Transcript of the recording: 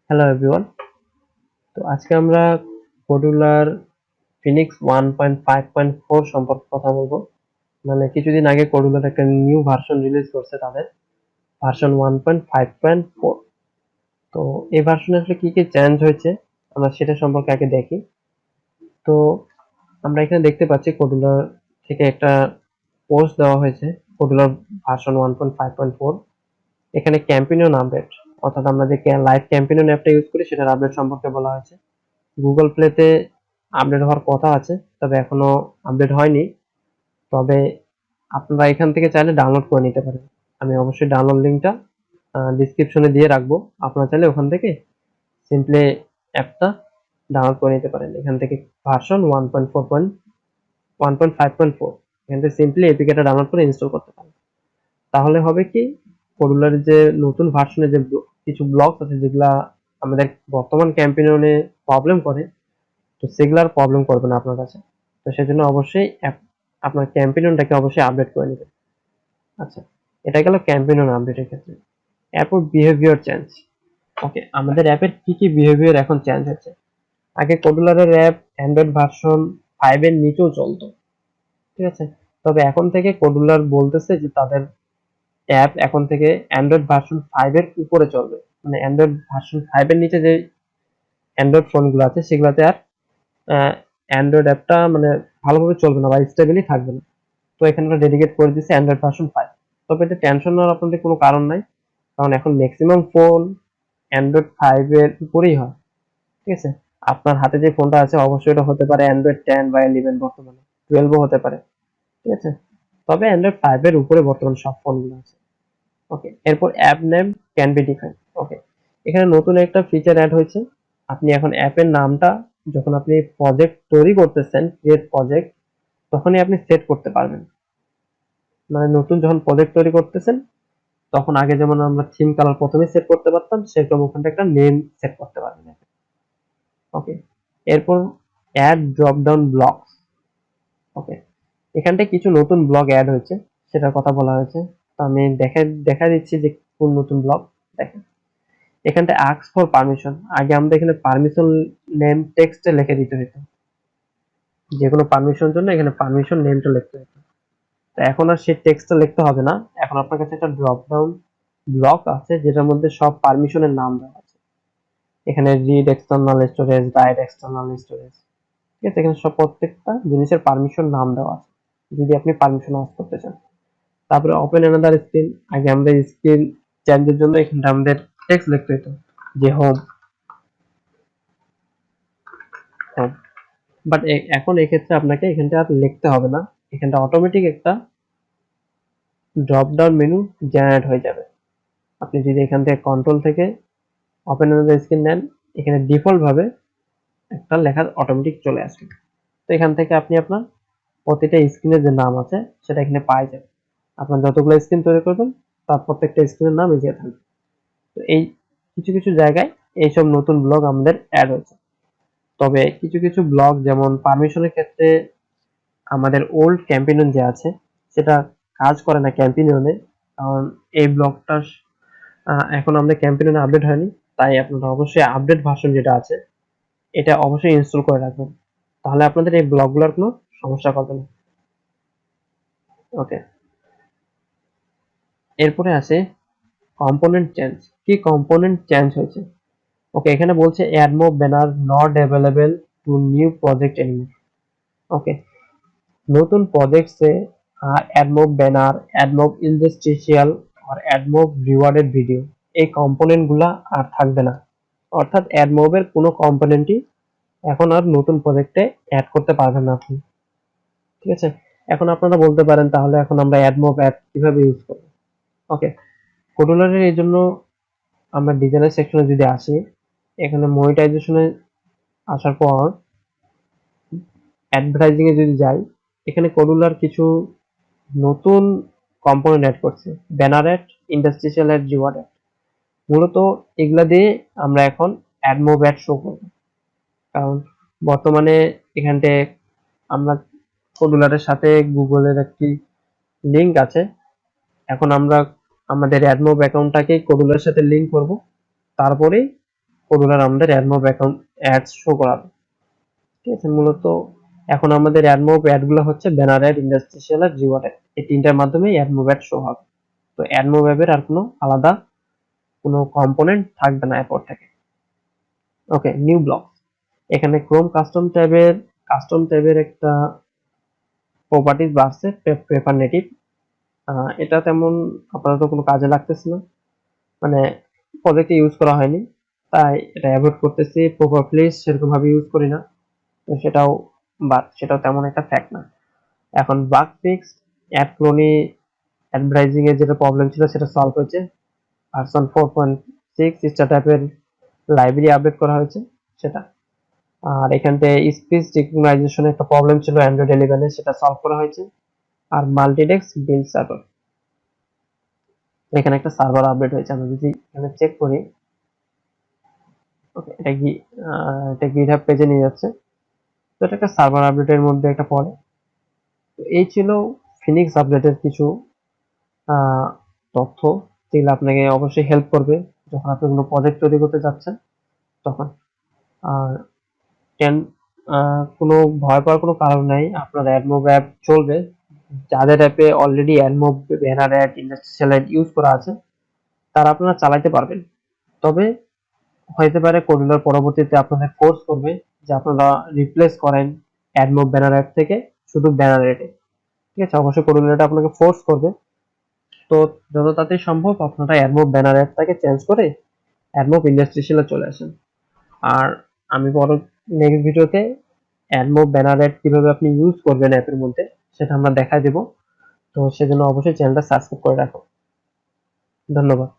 Hello everyone. তো আজকে আমরা কোডুলার ফিনিক্স 1.5.4 সম্পর্কে কথা বলবো। মানে কিছুদিন আগে কোডুলার একটা নিউ ভার্সন রিলিজ করছে, তাদের ভার্সন 1.5.4। তো এই ভার্সনে আসলে কি কি চেঞ্জ হয়েছে আমরা সেটা সম্পর্কে আগে দেখি। তো আমরা এখানে দেখতে পাচ্ছি কোডুলার থেকে একটা পোস্ট দেওয়া হয়েছে, কোডুলার ভার্সন 1.5.4। এখানে ক্যাম্পিনিয়ন আপডেট, অর্থাৎ আমরা যে লাইভ ক্যাম্পিনিয়ন অ্যাপটা ইউজ করি সেটার আপডেট সম্পর্কে বলা হয়েছে। গুগল প্লেতে আপডেট হওয়ার কথা আছে, তবে এখনো আপডেট হয়নি। তবে আপনারা এখান থেকে চাইলে ডাউনলোড করে নিতে পারেন। আমি অবশ্যই ডাউনলোড লিঙ্কটা ডিসক্রিপশনে দিয়ে রাখবো। আপনারা চাইলে ওখান থেকে সিম্পলি অ্যাপটা ডাউনলোড করে নিতে পারেন। এখান থেকে ভার্সন 1.5.4 এখান থেকে সিম্পলি এপিকেটা ডাউনলোড করে ইনস্টল করতে পারেন। তাহলে হবে কি, কোডুলার যে নতুন ভার্সনে যে কিছু ব্লক আছে যেগুলা আমাদের বর্তমান ক্যাম্পেইনে প্রবলেম করে, তো সেগুলার প্রবলেম করবে না আপনার কাছে। তো সেজন্য অবশ্যই আপনার ক্যাম্পেইনটাকে অবশ্যই আপডেট করে নেবেন। আচ্ছা, এটা গেল ক্যাম্পেইন আপডেটের ক্ষেত্রে। এরপর বিহেভিয়ার চেঞ্জ। ওকে, আমাদের অ্যাপের কি কি বিহেভিয়ার এখন চেঞ্জ হচ্ছে। আগে কোডুলারের অ্যাপ অ্যান্ড্রয়েড ভার্সন 5 এর নিচেও চলতো, ঠিক আছে। তবে এখন থেকে কোডুলার বলতেছে যে তাদের অ্যাপ এখন থেকে অ্যান্ড্রয়েড ভার্সন 5 এর উপরে চলবে। মানে অ্যান্ড্রয়েড ভার্সন 5 এর নিচে যে অ্যান্ড্রয়েড ফোনগুলো আছে সেগুলোতে আর অ্যান্ড্রয়েড অ্যাপটা মানে ভালোভাবে চলবে না বা স্টেবলি থাকবে না। তো এখানে আমরা ডেডিকেট করে দিচ্ছি অ্যান্ড্রয়েড ভার্সন 5। তবে এটা টেনশন নেওয়ার আপনাদের কোনো কারণ নাই, কারণ এখন ম্যাক্সিমাম ফোন অ্যান্ড্রয়েড 5 এর উপরেই হয়, ঠিক আছে। আপনার হাতে যে ফোনটা আছে অবশ্যই এটা হতে পারে অ্যান্ড্রয়েড 10 বা 11, বর্তমানে 12ও হতে পারে, ঠিক আছে। তবে অ্যান্ড্রয়েড 5 এর উপরে বর্তমানে সব ফোনগুলো আছে। ওকে, এরপর app name can be defined. Okay, এখানে নতুন একটা ফিচার অ্যাড হয়েছে। আপনি এখন অ্যাপের নামটা যখন আপনি প্রজেক্ট তৈরি করতেছেন, ক্রিয়েট প্রজেক্ট, তখনই আপনি সেট করতে পারবেন। মানে নতুন যখন প্রজেক্ট তৈরি করতেছেন, তখন আগে যেমন আমরা থিম কালার প্রথমে সেট করতে পারতাম, সেরকম ওখানে একটা নেম সেট করতে পারবেন। ওকে, এরপর অ্যাড ড্রপ ডাউন ব্লক। ওকে, এখানটায় কিছু নতুন ব্লক অ্যাড হয়েছে, সেটার কথা বলা হয়েছে। তো আমি দেখা দিচ্ছি যে কোন নতুন ব্লক। দেখেন, এখানটা আস্ক ফর পারমিশন। আগে আমরা এখানে পারমিশন নেম টেক্সটে লিখে দিতে হতো, যে কোনো পারমিশনের জন্য এখানে পারমিশন নেমটা লিখতে হতো। তো এখন আর সেই টেক্সটটা লিখতে হবে না। এখন আপনার কাছে একটা ড্রপ ডাউন ব্লক আছে যেটার মধ্যে সব পারমিশনের নাম দেওয়া আছে। এখানে read external storage, right external storage, ঠিক আছে। এখানে সব প্রত্যেকটা জিনিসের পারমিশন নাম দেওয়া আছে যদি আপনি পারমিশন অফ করতে চান। তারপরে ওপেন অ্যানাদার স্ক্রিন। আগে আমরা স্ক্রিন চেঞ্জের জন্য এখানটা আমাদের টেক্সট লিখতে হতো, যে হোম হোম। বাট এখন এক্ষেত্রে আপনাকে এখানটা আর লিখতে হবে না, এখানটা অটোমেটিক একটা ড্রপ ডাউন মেনু জেনারেট হয়ে যাবে। আপনি যদি এখান থেকে কন্ট্রোল থেকে ওপেন অ্যানাদার স্ক্রিন নেন, এখানে ডিফল্ট ভাবে একটা লেখা অটোমেটিক চলে আসবে। তো এখান থেকে আপনি আপনার প্রতিটা স্ক্রিনের যে নাম আছে সেটা এখানে পাওয়া যাবে। আপনার যতগুলো স্ক্রিন তৈরি করবেন তার প্রত্যেকটা স্ক্রিনের নাম এগিয়ে থাকবে। তো এই কিছু কিছু জায়গায় এইসব নতুন ব্লগ আমাদের অ্যাড হয়েছে। তবে কিছু কিছু ব্লগ যেমন পারমিশনের ক্ষেত্রে আমাদের ওল্ড ক্যাম্পেইন যে আছে সেটা কাজ করে না ক্যাম্পেইনে, কারণ এই ব্লগটা এখন আমাদের ক্যাম্পেইনে আপডেট হয়নি। তাই আপনারা অবশ্যই আপডেট ভার্সন যেটা আছে এটা অবশ্যই ইনস্টল করে রাখবেন, তাহলে আপনাদের এই ব্লগগুলোর কোনো সমস্যা করবে না। ওকে, এরপরে আসে কম্পোনেন্ট চেঞ্জ। কি কম্পোনেন্ট চেঞ্জ হয়েছে? ওকে, এখানে বলছে add more banner not available to new project anymore. Okay, নতুন প্রজেক্টসে add more banner, add more industrial আর অ্যাড মোর রিওয়ার্ডেড ভিডিও, এই কম্পোনেন্টগুলা আর থাকবে না। অর্থাৎ অ্যাড মোবের কোনো কম্পোনেন্টই এখন আর নতুন প্রজেক্টে অ্যাড করতে পারবেন না আপনি, ঠিক আছে। এখন আপনারা বলতে পারেন তাহলে এখন আমরা অ্যাড মোব অ্যাড কিভাবে ইউজ করব। ওকে, কোডুলারের এই জন্য আমরা ডিজাইনার সেকশনে যদি আসি, এখানে মনিটাইজেশনে আসার পর অ্যাডভার্টাইজিং এ যদি যাই, এখানে কোডুলার কিছু নতুন কম্পোনেন্ট অ্যাড করছে, banner ad, industrial ad, reward ad. মূলত এগুলা দিয়ে আমরা এখন অ্যাড মোব অ্যাড শো করব। কারণ বর্তমানে এখানতে আমরা কোডুলারের সাথে গুগলের একটি লিংক আছে। এখন আমরা আমাদের অ্যাডমোব অ্যাকাউন্টটাকে কোডুলার সাথে লিংক করব, তারপরেই কোডুলার আমাদের অ্যাডমোব অ্যাকাউন্ট অ্যাডস শো করাবে। ঠিক আছে, মূলত এখন আমাদের অ্যাডমোব অ্যাড গুলো হচ্ছে banner ad, industrial ad, reward ad, এই তিনটার মাধ্যমে অ্যাডমোব অ্যাড শো হবে। তো অ্যাডমোব অ্যাপের আর কোনো আলাদা কোনো কম্পোনেন্ট থাকবে না এরপর থেকে। ওকে, নিউ ব্লক। এখানে ক্রোম কাস্টম ট্যাবের একটা প্রপার্টিজ বাড়ছে, পেপার নেটিভ। এটা তেমন আপাতত কোনো কাজে লাগতেছে না, মানে প্রজেক্টে ইউজ করা হয়নি, তাই এটা অ্যাভয়েড করতেছি। প্রপার প্লেস সেরকম ভাবে ইউজ করি না, তো সেটাও তেমন একটা ফ্যাক্ট না। এখন বাগ ফিক্স, অ্যাড ক্লোনি, অ্যাডভার্টাইজিং এর যেটা প্রবলেম ছিল সেটা সলভ হয়েছে। ভার্সন 4.6 স্টার্টআপের লাইব্রেরি আপডেট করা হয়েছে সেটা। আর এখান থেকে স্পিচ রিকগনাইজেশনের একটা প্রবলেম ছিল অ্যান্ড্রয়েড 11 সেটা সলভ করা হয়েছে। আর মাল্টিডেক্স বিল্ড সার্ভার, এখানে একটা সার্ভার আপডেট হয়েছে। আমরা যদি এখানে চেক করি, ওকে, এটা গিটহাব পেজে নিয়ে যাচ্ছে। তো এটা একটা সার্ভার আপডেটের মধ্যে একটা পড়ে। তো এই ছিল ফিনিক্স আপডেটের কিছু তথ্য, যেগুলো আপনাকে অবশ্যই হেল্প করবে যখন আপনি কোনো প্রজেক্ট তৈরি করতে যাচ্ছেন তখন। আর টেন কোনো ভয় পাওয়ার কোনো কারণ নাই, আপনার অ্যাডমোব অ্যাপ চলবে। যাদের অ্যাপে already AdMob, banner ad, industrial ad use করা আছে তারা আপনারা চালাতে পারবেন। তবে হইতে পারে কোডুলার পরবর্তীতে আপনাদের ফোর্স করবে যে আপনারা রিপ্লেস করেন অ্যাডমোব ব্যানার অ্যাড থেকে শুধু ব্যানার অ্যাডে। ঠিক আছে, অবশ্যই কোডুলার এটা আপনাকে ফোর্স করবে। তো যত তাড়াতাড়ি সম্ভব আপনারা অ্যাডমোব ব্যানার অ্যাডটাকে চেঞ্জ করে অ্যাডমোব ইন্ডাস্ট্রিয়ালে চলে আসেন। আর আমি নেক্সট ভিডিওতে অ্যাডমোব ব্যানার অ্যাড কিভাবে আপনি ইউজ করবেন অ্যাপের মধ্যে সেটা আমরা দেখাই দেব। তো সেজন্য অবশ্যই চ্যানেলটা সাবস্ক্রাইব করে রাখো। ধন্যবাদ।